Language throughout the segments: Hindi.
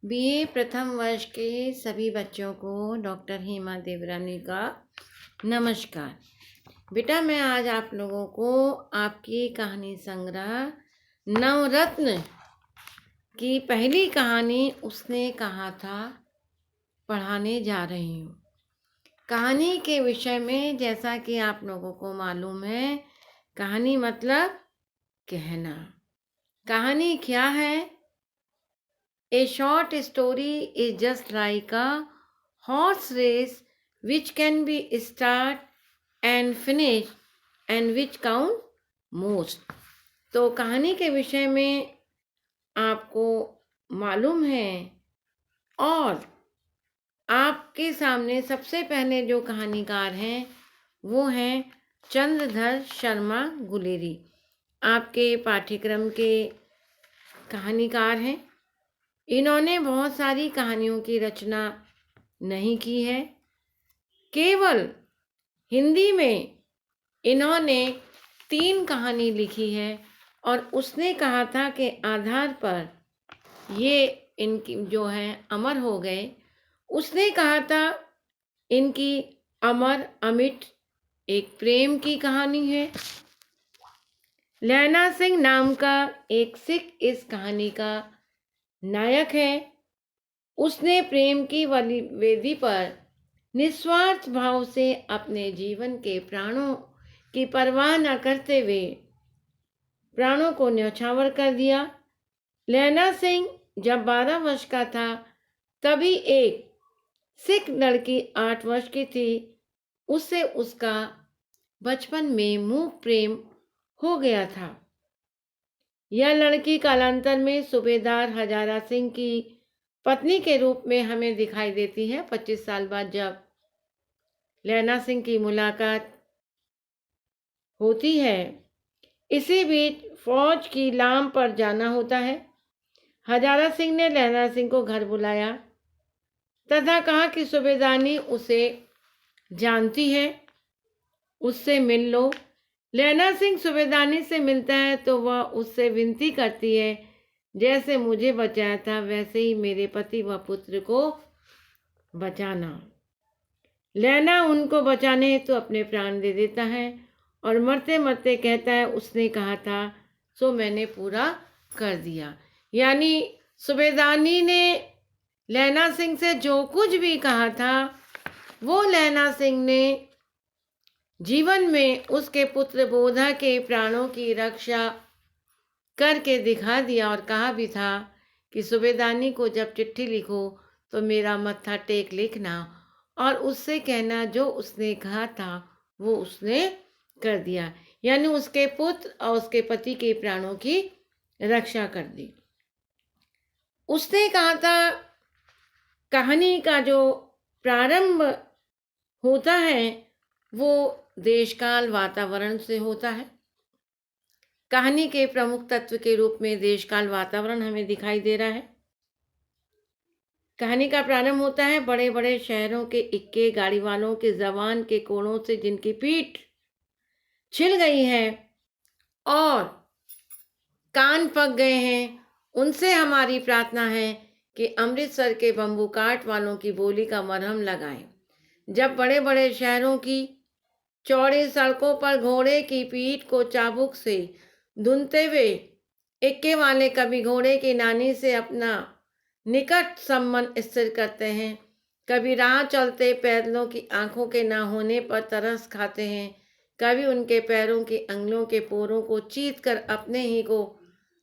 बीए प्रथम वर्ष के सभी बच्चों को डॉक्टर हेमा देवरानी का नमस्कार। बेटा, मैं आज आप लोगों को आपकी कहानी संग्रह नवरत्न की पहली कहानी उसने कहा था पढ़ाने जा रही हूँ। कहानी के विषय में जैसा कि आप लोगों को मालूम है, कहानी मतलब कहना। कहानी क्या है? A short story is just like a horse race which can be start and finish and which count most. तो कहानी के विषय में आपको मालूम है और आपके सामने सबसे पहले जो कहानीकार हैं वो हैं चंद्रधर शर्मा गुलेरी। आपके पाठ्यक्रम के कहानीकार हैं। इन्होंने बहुत सारी कहानियों की रचना नहीं की है, केवल हिंदी में इन्होंने 3 कहानी लिखी है और उसने कहा था कि आधार पर ये इनकी जो है अमर हो गए। उसने कहा था इनकी अमर अमिट एक प्रेम की कहानी है। लैला सिंह नाम का एक सिख इस कहानी का नायक है। उसने प्रेम की वेदी पर निस्वार्थ भाव से अपने जीवन के प्राणों की परवाह न करते हुए प्राणों को न्यौछावर कर दिया। लैला सिंह जब 12 वर्ष का था तभी एक सिख लड़की 8 वर्ष की थी, उससे उसका बचपन में मूक प्रेम हो गया था। यह लड़की कालांतर में सूबेदार हजारा सिंह की पत्नी के रूप में हमें दिखाई देती है। 25 साल बाद जब लैला सिंह की मुलाकात होती है, इसी बीच फौज की लाम पर जाना होता है। हजारा सिंह ने लैला सिंह को घर बुलाया तथा कहा कि सूबेदारनी उसे जानती है, उससे मिल लो। लैला सिंह सूबेदारनी से मिलता है तो वह उससे विनती करती है, जैसे मुझे बचाया था वैसे ही मेरे पति व पुत्र को बचाना। लैला उनको बचाने हेतु अपने प्राण दे देता है और मरते मरते कहता है, उसने कहा था सो मैंने पूरा कर दिया। यानी सूबेदारनी ने लैला सिंह से जो कुछ भी कहा था वो लैला सिंह ने जीवन में उसके पुत्र बोधा के प्राणों की रक्षा करके दिखा दिया और कहा भी था कि सूबेदारनी को जब चिट्ठी लिखो तो मेरा मत्था टेक लिखना और उससे कहना जो उसने कहा था वो उसने कर दिया। यानी उसके पुत्र और उसके पति के प्राणों की रक्षा कर दी। उसने कहा था कहानी का जो प्रारंभ होता है वो देशकाल वातावरण से होता है। कहानी के प्रमुख तत्व के रूप में देशकाल वातावरण हमें दिखाई दे रहा है। कहानी का प्रारंभ होता है बड़े बड़े शहरों के इक्के गाड़ी वालों के जवान के कोड़ों से जिनकी पीठ छिल गई है और कान पक गए हैं, उनसे हमारी प्रार्थना है कि अमृतसर के बम्बू काट वालों की बोली का मरहम लगाएं। जब बड़े बड़े शहरों की चौड़ी सड़कों पर घोड़े की पीठ को चाबुक से धुनते हुए इक्के वाले कभी घोड़े की नानी से अपना निकट संबंध स्थिर करते हैं, कभी राह चलते पैदलों की आंखों के ना होने पर तरस खाते हैं, कभी उनके पैरों की अंगुलियों के पोरों को चीत कर अपने ही को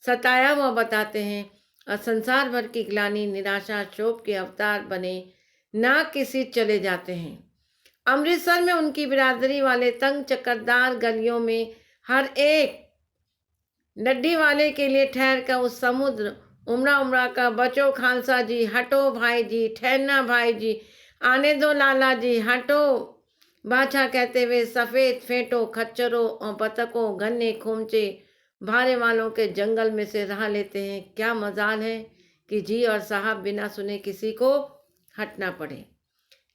सताया हुआ बताते हैं और संसार भर की ग्लानि निराशा शोक के अवतार बने ना किसी चले जाते हैं। अमृतसर में उनकी बिरादरी वाले तंग चक्करदार गलियों में हर एक लड्डी वाले के लिए ठहर का उस समुद्र उमड़ा उमड़ा का बचो खालसा जी, हटो भाई जी, ठहरना भाई जी, आने दो लाला जी, हटो बाछा कहते हुए सफ़ेद फेंटो खच्चरों और बतकों गन्ने खोमचे भारे वालों के जंगल में से राह लेते हैं। क्या मजाल है कि जी और साहब बिना सुने किसी को हटना पड़े।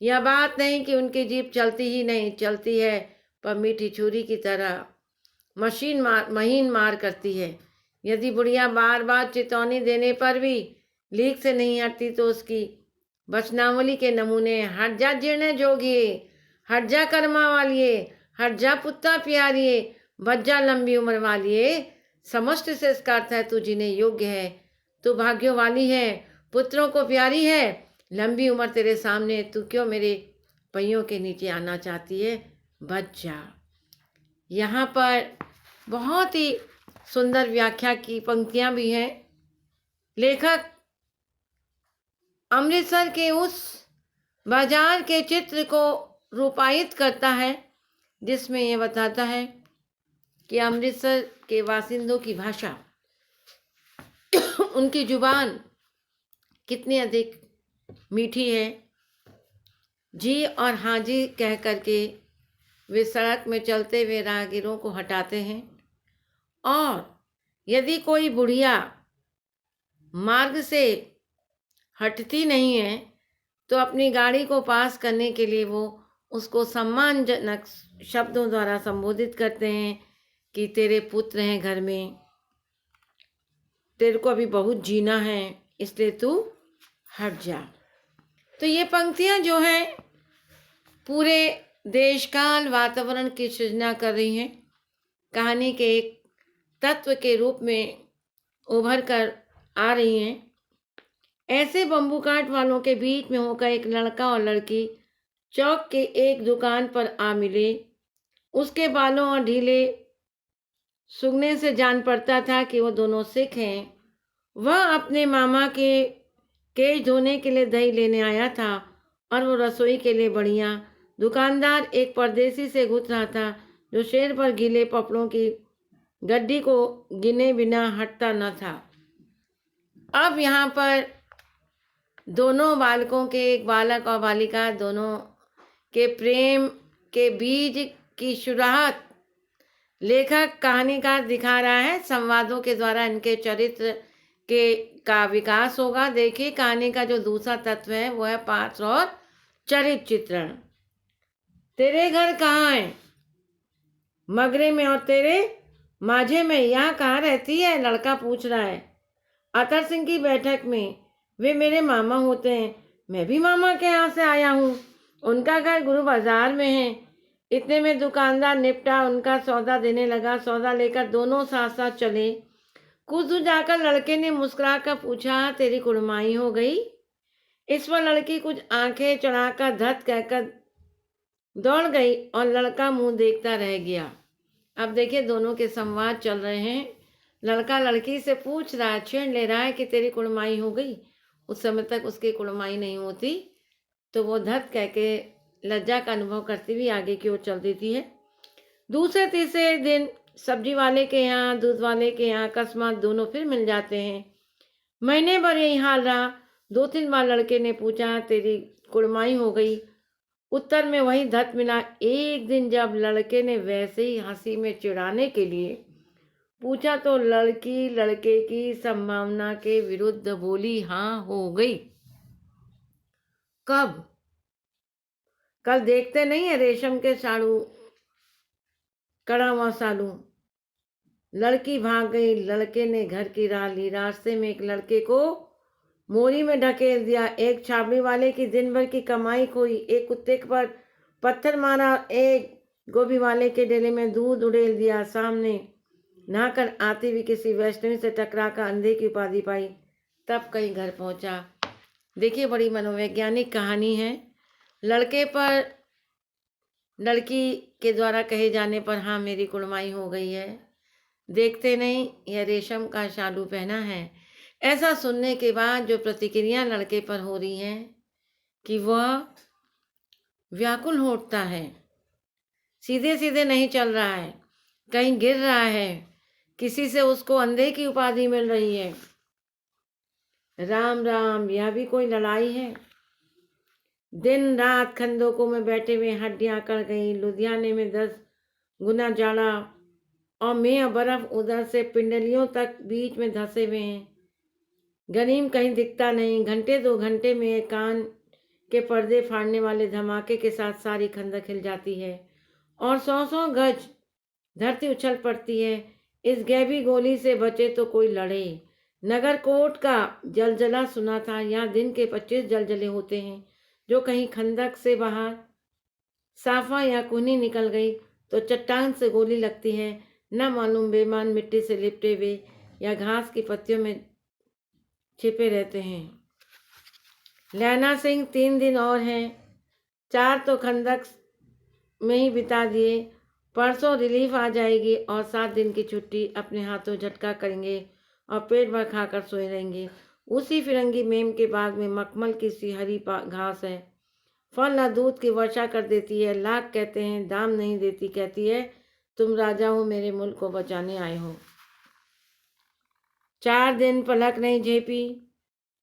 यह बात नहीं कि उनकी जीप चलती ही नहीं, चलती है पर मीठी छुरी की तरह महीन मार करती है। यदि बुढ़िया बार बार चेतावनी देने पर भी लीक से नहीं हटती तो उसकी वचनावली के नमूने, हट जा जीर्ण जोगिए, हट जा कर्मा वालिए, हट जा पुत्ता प्यारिए, बच जा लंबी उम्र वालिए। समष्टि से इसका अर्थ है तू जीने योग्य है, तू भाग्यों वाली है, पुत्रों को प्यारी है, लंबी उम्र तेरे सामने, तू क्यों मेरे पहियों के नीचे आना चाहती है, बच जा। यहाँ पर बहुत ही सुंदर व्याख्या की पंक्तियाँ भी हैं। लेखक अमृतसर के उस बाजार के चित्र को रूपायित करता है जिसमें यह बताता है कि अमृतसर के बासिंदों की भाषा, उनकी जुबान कितनी अधिक मीठी है। जी और हाँ जी कह करके वे सड़क में चलते हुए राहगीरों को हटाते हैं, और यदि कोई बुढ़िया मार्ग से हटती नहीं है तो अपनी गाड़ी को पास करने के लिए वो उसको सम्मानजनक शब्दों द्वारा संबोधित करते हैं कि तेरे पुत्र हैं घर में, तेरे को अभी बहुत जीना है, इसलिए तू हट जा। तो ये पंक्तियां जो हैं पूरे देश काल वातावरण की सृजना कर रही हैं, कहानी के एक तत्व के रूप में उभर कर आ रही हैं। ऐसे बम्बू काट वालों के बीच में होकर एक लड़का और लड़की चौक के एक दुकान पर आ मिले। उसके बालों और ढीले सूंघने से जान पड़ता था कि वो दोनों सिख हैं। वह अपने मामा के केश धोने के लिए दही लेने आया था और वो रसोई के लिए बढ़िया। दुकानदार एक परदेसी से घुस रहा था जो शेर पर गीले कपड़ों की गड्डी को गिने बिना हटता न था। अब यहाँ पर दोनों बालकों के, एक बालक और बालिका, दोनों के प्रेम के बीज की शुरुआत लेखक कहानीकार दिखा रहा है। संवादों के द्वारा इनके चरित्र के का विकास होगा। देखिए कहानी का जो दूसरा तत्व है वो है पात्र और चरित्र चित्रण। तेरे घर कहाँ है? मगरे में। और तेरे माझे में। यहाँ कहाँ रहती है? लड़का पूछ रहा है। अतर सिंह की बैठक में। वे मेरे मामा होते हैं। मैं भी मामा के यहाँ से आया हूँ। उनका घर गुरु बाजार में है। इतने में दुकानदार निपटा, उनका सौदा देने लगा। सौदा लेकर दोनों साथ साथ चले। कुछ दूर जाकर लड़के ने मुस्कुरा कर पूछा, तेरी कुड़माई हो गई? इस पर लड़की कुछ आंखें चढ़ाकर धत कहकर दौड़ गई और लड़का मुंह देखता रह गया। अब देखिए दोनों के संवाद चल रहे हैं। लड़का लड़की से पूछ रहा है, छीन ले रहा है कि तेरी कुड़माई हो गई। उस समय तक उसकी कुड़माई नहीं होती तो वो धत कह के लज्जा का अनुभव करती हुई आगे की ओर चल देती है। दूसरे तीसरे दिन सब्जी वाले के यहाँ, दूध वाले के यहाँ अकस्मात दोनों फिर मिल जाते हैं। महीने भर यही हाल रहा। 2-3 बार लड़के ने पूछा, तेरी कुड़माई हो गई? उत्तर में वही धत मिला। एक दिन जब लड़के ने वैसे ही हंसी में चिढ़ाने के लिए पूछा तो लड़की लड़के की संभावना के विरुद्ध बोली, हाँ हो गई। कब? कल देखते नहीं है रेशम के साड़ू कड़ा हुआ सालू। लड़की भाग गई। लड़के ने घर की राह ली। रास्ते में एक लड़के को मोरी में ढकेल दिया। एक छाबड़ी वाले की दिन भर की कमाई खोई। एक कुत्ते पर पत्थर मारा। एक गोभी वाले के डेले में दूध उड़ेल दिया। सामने नहाकर आती हुई किसी वैष्णवी से टकरा कर अंधे की उपाधि पाई। तब कहीं घर पहुंचा। देखिए बड़ी मनोवैज्ञानिक कहानी है। लड़के पर लड़की के द्वारा कहे जाने पर, हाँ मेरी कुड़माई हो गई है, देखते नहीं यह रेशम का शालू पहना है। ऐसा सुनने के बाद जो प्रतिक्रिया लड़के पर हो रही है कि वह व्याकुल हो उठता है, सीधे सीधे नहीं चल रहा है, कहीं गिर रहा है, किसी से उसको अंधे की उपाधि मिल रही है। राम राम, यह भी कोई लड़ाई है? दिन रात खंदकों में बैठे हुए हड्डियां कड़ गई। लुधियाने में 10 गुना जाड़ा और मेह बर्फ उधर से पिंडलियों तक बीच में धंसे हुए हैं। गनीम कहीं दिखता नहीं। घंटे 2 घंटे में कान के पर्दे फाड़ने वाले धमाके के साथ सारी खंदक हिल जाती है और 100-100 गज धरती उछल पड़ती है। इस गैबी गोली से बचे तो कोई लड़े, नगरकोट का जलजला सुना था। यहाँ दिन के 25 जलजले होते हैं। जो कहीं खंदक से बाहर साफा या खूनी निकल गई तो चट्टान से गोली लगती है। न मालूम बेमान मिट्टी से लिपटे हुए या घास की पत्तियों में छिपे रहते हैं। लैना सिंह 3 दिन और हैं। 4 तो खंदक में ही बिता दिए। परसों रिलीफ आ जाएगी और 7 दिन की छुट्टी अपने हाथों झटका करेंगे और पेट भर खाकर सोए रहेंगे। उसी फिरंगी मेम के बाग में मखमल की सी हरी घास है। फल और दूध की वर्षा कर देती है। लाख कहते हैं, दाम नहीं देती। कहती है, तुम राजा हो, मेरे मुल्क को बचाने आए हो। 4 दिन पलक नहीं झेपी।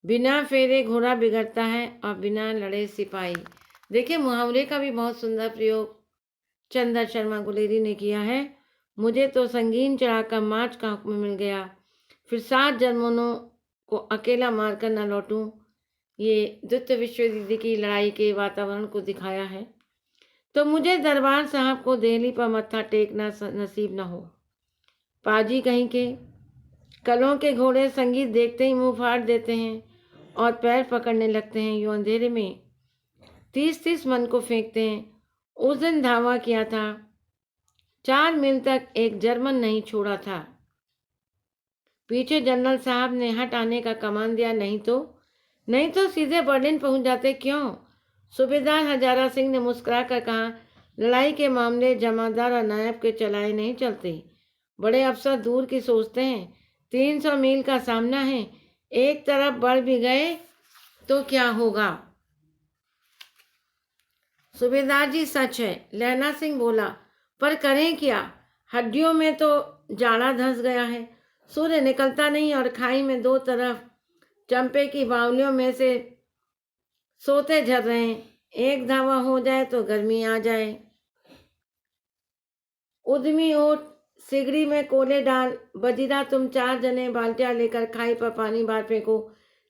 बिना फेरे घोड़ा बिगड़ता है और बिना लड़े सिपाही। देखिए, मुहावरे का भी बहुत सुंदर प्रयोग चंदर शर्मा गुलेरी ने किया है। मुझे तो संगीन चढ़ाकर मार्च का हुक्म मिल गया, फिर 7 जर्मनों को अकेला मारकर न लौटूं। ये द्वितीय विश्व युद्ध की लड़ाई के वातावरण को दिखाया है। तो मुझे दरबार साहब को दिल्ली पर मत्था टेकना नसीब न हो। पाजी कहीं के कलों के घोड़े संगीत देखते ही मुंह फाड़ देते हैं और पैर पकड़ने लगते हैं। यूं अंधेरे में 30-30 मन को फेंकते हैं। उस दिन धावा किया था, 4 मील तक एक जर्मन नहीं छोड़ा था। पीछे जनरल साहब ने हट आने का कमान दिया, नहीं तो सीधे बर्लिन पहुंच जाते। क्यों? सूबेदार हजारा सिंह ने मुस्कुरा कर कहा, लड़ाई के मामले जमादार और नायब के चलाए नहीं चलते। बड़े अफसर दूर की सोचते हैं। 300 मील का सामना है। एक तरफ बढ़ भी गए तो क्या होगा? सूबेदार जी, सच है, लैना सिंह बोला, पर करें क्या? हड्डियों में तो जाड़ा धंस गया है। सूर्य निकलता नहीं और खाई में 2 तरफ चंपे की बावलियों में से सोते झर रहे हैं। एक धावा हो जाए तो गर्मी आ जाए। उद्यमी ओट सिगड़ी में कोले डाल। बजीरा, तुम 4 जने बाल्टियां लेकर खाई पर पानी बाहर फेंको।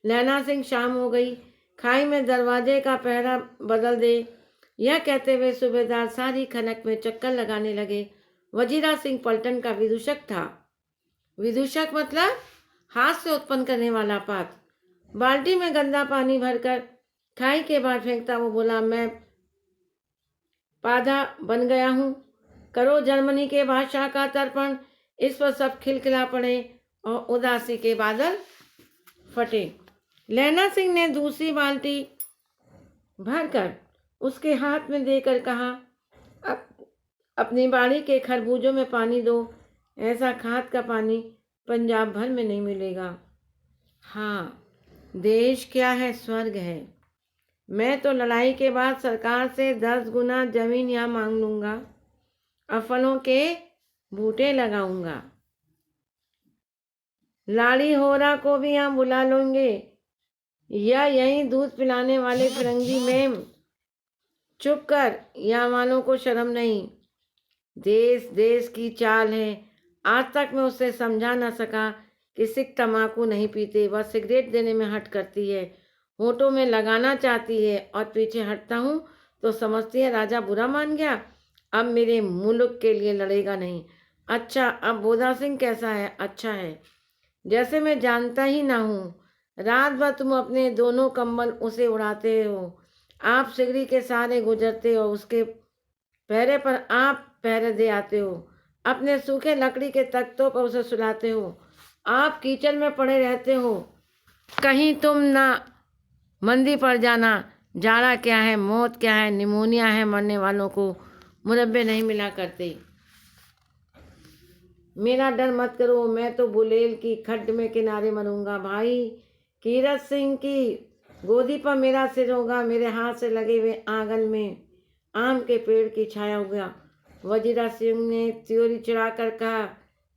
लैना सिंह, शाम हो गई, खाई में दरवाजे का पहरा बदल दे। यह कहते हुए सूबेदार सारी खनक में चक्कर लगाने लगे। वजीरा सिंह पलटन का विदूषक था। विदूषक मतलब हाथ से उत्पन्न करने वाला पात्र। बाल्टी में गंदा पानी भरकर खाई के बाहर फेंकता वो बोला, मैं पाधा बन गया हूँ। करो जर्मनी के बादशाह का तर्पण। इस पर सब खिलखिला पड़े और उदासी के बादल फटे। लैना सिंह ने दूसरी बाल्टी भरकर उसके हाथ में देकर कहा, अपनी बाड़ी के खरबूजों में पानी दो। ऐसा खाद का पानी पंजाब भर में नहीं मिलेगा। हाँ, देश क्या है, स्वर्ग है। मैं तो लड़ाई के बाद सरकार से 10 गुना जमीन यहाँ मांग लूंगा और फलों के बूटे लगाऊंगा। लाड़ी होरा को भी यहाँ बुला लेंगे या यहीं दूध पिलाने वाले फिरंगी मेम। चुप कर, यहाँ वालों को शर्म नहीं। देश देश की चाल है। आज तक मैं उससे समझा ना सका कि सिख तम्बाकू नहीं पीते। वह सिगरेट देने में हट करती है, होठों में लगाना चाहती है और पीछे हटता हूँ तो समझती है राजा बुरा मान गया, अब मेरे मुल्क के लिए लड़ेगा नहीं। अच्छा, अब बोधा सिंह कैसा है? अच्छा है, जैसे मैं जानता ही ना हूँ। रात भर तुम अपने दोनों कंबल उसे उड़ाते हो। आप सिगड़ी के सहारे गुजरते हो, उसके पहरे पर आप पहरे दे आते हो। अपने सूखे लकड़ी के तख्तों पर उसे सुलाते हो। आप कीचड़ में पड़े रहते हो। कहीं तुम ना मंदी पड़ जाना। जाड़ा क्या है, मौत क्या है, निमोनिया है, मरने वालों को मुरब्बे नहीं मिला करते। मेरा डर मत करो, मैं तो बुलेल की खड्ड में किनारे मरूंगा। भाई कीरत सिंह की गोदी पर मेरा सिर होगा। मेरे हाथ से लगे हुए आंगन में आम के पेड़ की छाया होगा। वजीरा सिंह ने त्योरी चढ़ा कर कहा,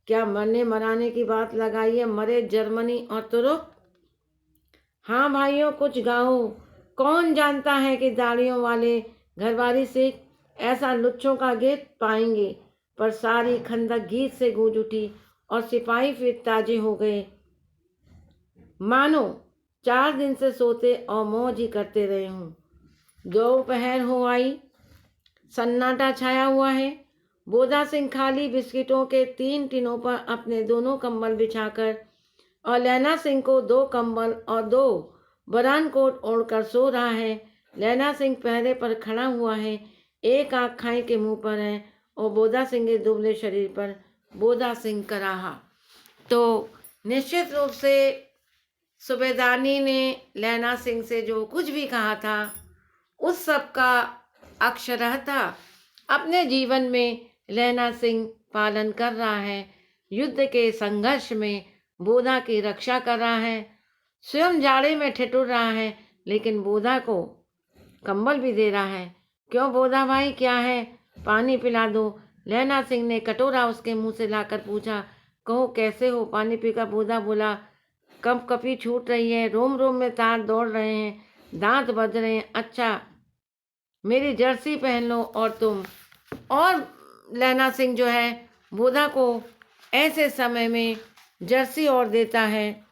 क्या मरने मराने की बात लगाई है? मरे जर्मनी और तुर्क। हाँ भाइयों, कुछ गाओ। कौन जानता है कि दाढ़ियों वाले घरवारी सिख ऐसा लुच्छों का गीत पाएंगे। पर सारी खंदक गीत से गूंज उठी और सिपाही फिर ताजे हो गए, मानो 4 दिन से सोते और मौज ही करते रहे हूँ। दोपहर हो आई, सन्नाटा छाया हुआ है। बोधा सिंह खाली बिस्किटों के 3 टिनों पर अपने दोनों कंबल बिछाकर और लैना सिंह को 2 कंबल और 2 बरान कोट ओढ़कर सो रहा है। लैना सिंह पहरे पर खड़ा हुआ है, एक आँख खाई के मुंह पर है और बोधा सिंह के दुबले शरीर पर बोधा सिंह का रहा। तो निश्चित रूप से सूबेदारनी ने लैना सिंह से जो कुछ भी कहा था उस सब का अक्षरशः अपने जीवन में लैना सिंह पालन कर रहा है। युद्ध के संघर्ष में बोधा की रक्षा कर रहा है, स्वयं जाड़े में ठिठुर रहा है, लेकिन बोधा को कंबल भी दे रहा है। क्यों बोधा भाई, क्या है, पानी पिला दो। लैना सिंह ने कटोरा उसके मुंह से लाकर पूछा, कहो कैसे हो, पानी पीकर बोधा बोला, कप कपी छूट रही है, रोम रोम में तार दौड़ रहे हैं, दांत बज रहे हैं। अच्छा मेरी जर्सी पहन लो और तुम। और लैना सिंह जो है बोधा को ऐसे समय में जर्सी और देता है।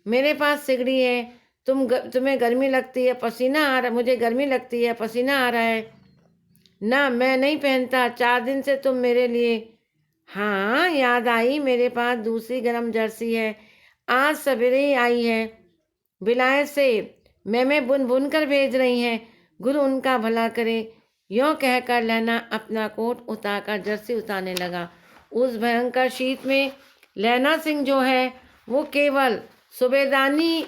मेरे पास सिगड़ी है, तुम्हें गर्मी लगती है, पसीना आ रहा, मुझे गर्मी लगती है, पसीना आ रहा है ना, मैं नहीं पहनता, 4 दिन से तुम मेरे लिए। हाँ याद आई, मेरे पास दूसरी गर्म जर्सी है, आज सवेरे ही आई है, विलायत से मैं बुन बुन कर भेज रही हैं, गुरु उनका भला करे। यों कहकर लैना अपना कोट उतारकर जर्सी उतारने लगा। उस भयंकर शीत में लैना सिंह जो है वो केवल सूबेदारनी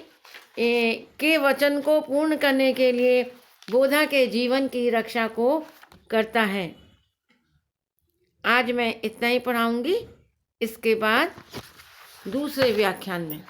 के वचन को पूर्ण करने के लिए बोधा के जीवन की रक्षा को करता है। आज मैं इतना ही पढ़ाऊंगी, इसके बाद दूसरे व्याख्यान में।